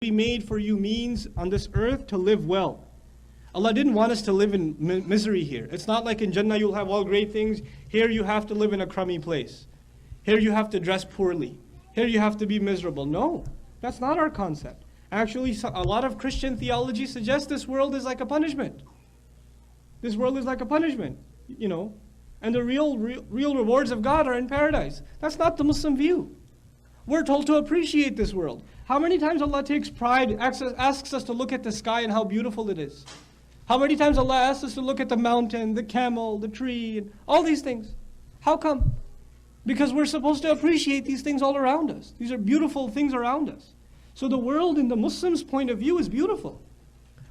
He made for you means on this earth to live well. Allah didn't want us to live in misery here. It's not like in Jannah you'll have all great things. Here you have to live in a crummy place. Here you have to dress poorly. Here you have to be miserable. No, that's not our concept. Actually, a lot of Christian theology suggests this world is like a punishment. This world is like a punishment, you know. And the real rewards of God are in paradise. That's not the Muslim view. We're told to appreciate this world. How many times Allah takes pride, asks us to look at the sky and how beautiful it is? How many times Allah asks us to look at the mountain, the camel, the tree, and all these things? How come? Because we're supposed to appreciate these things all around us. These are beautiful things around us. So the world in the Muslim's point of view is beautiful.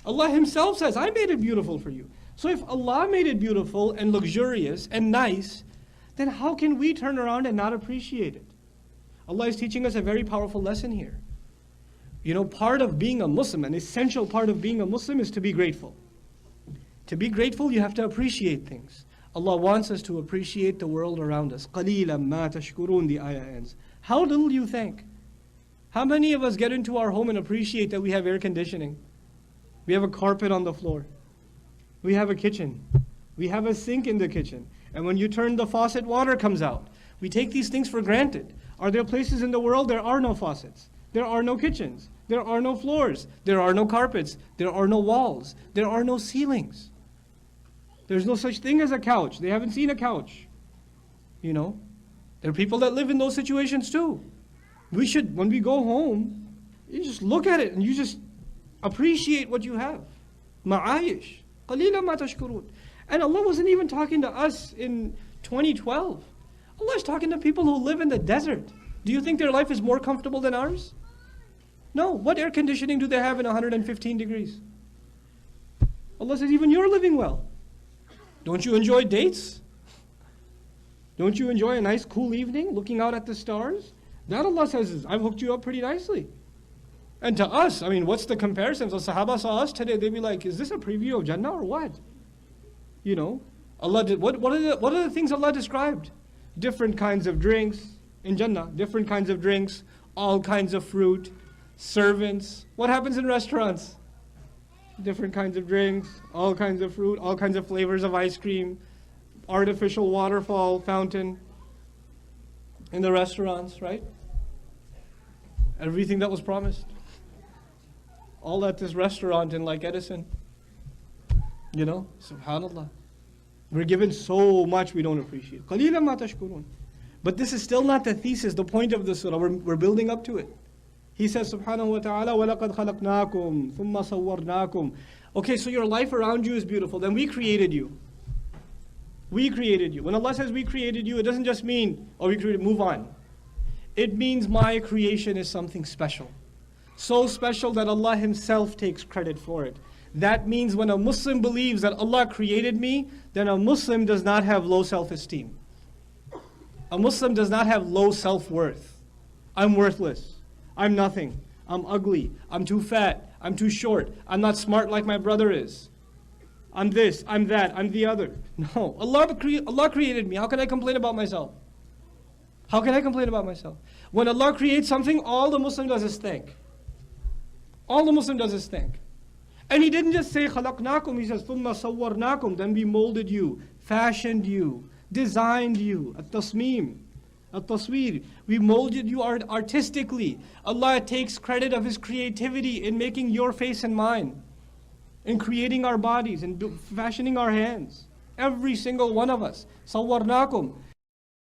Allah Himself says, I made it beautiful for you. So if Allah made it beautiful and luxurious and nice, then how can we turn around and not appreciate it? Allah is teaching us a very powerful lesson here. You know, part of being a Muslim, an essential part of being a Muslim is to be grateful. To be grateful, you have to appreciate things. Allah wants us to appreciate the world around us. قَلِيلًا مَا تَشْكُرُونَ, the ayah ends. How little you think? How many of us get into our home and appreciate that we have air conditioning? We have a carpet on the floor. We have a kitchen. We have a sink in the kitchen. And when you turn the faucet, water comes out. We take these things for granted. Are there places in the world there are no faucets? There are no kitchens. There are no floors. There are no carpets. There are no walls. There are no ceilings. There's no such thing as a couch. They haven't seen a couch. You know, there are people that live in those situations too. We should, when we go home, you just look at it and you just appreciate what you have. Ma'ayish. قَلِيلًا مَا تَشْكُرُونَ. And Allah wasn't even talking to us in 2012. Allah is talking to people who live in the desert. Do you think their life is more comfortable than ours? No. What air conditioning do they have in 115 degrees? Allah says, even you're living well. Don't you enjoy dates? Don't you enjoy a nice cool evening looking out at the stars? That Allah says is, I've hooked you up pretty nicely. And to us, I mean, what's the comparison? If the Sahaba saw us today, they'd be like, is this a preview of Jannah or what? You know, Allah did, what are the things Allah described? Different kinds of drinks in Jannah, different kinds of drinks, all kinds of fruit, servants. What happens in restaurants? Different kinds of drinks, all kinds of fruit, all kinds of flavors of ice cream, artificial waterfall fountain in the restaurants, right? Everything that was promised. All at this restaurant in like Edison. You know, subhanallah. We're given so much we don't appreciate. قَلِيلًا مَا تَشْكُرُونَ. But this is still not the thesis, the point of the surah. We're building up to it. He says, subhanahu wa ta'ala, وَلَقَدْ خَلَقْنَاكُمْ ثُمَّ صَوَّرْنَاكُمْ. Okay, so your life around you is beautiful. Then we created you. We created you. When Allah says we created you, it doesn't just mean, oh, we created, move on. It means my creation is something special. So special that Allah Himself takes credit for it. That means when a Muslim believes that Allah created me, then a Muslim does not have low self-esteem. A Muslim does not have low self-worth. I'm worthless. I'm nothing. I'm ugly. I'm too fat. I'm too short. I'm not smart like my brother is. I'm this, I'm that, I'm the other. No. Allah created me. How can I complain about myself? How can I complain about myself? When Allah creates something, all the Muslim does is thank. All the Muslim does is thank. And He didn't just say خَلَقْنَاكُمْ. He says ثُمَّ صَوَّرْنَاكُمْ. Then we molded you, fashioned you, designed you. At-tasmeem. At-tasweer. We molded you artistically. Allah takes credit of His creativity in making your face and mine, in creating our bodies, in fashioning our hands. Every single one of us. صَوَّرْنَاكُمْ.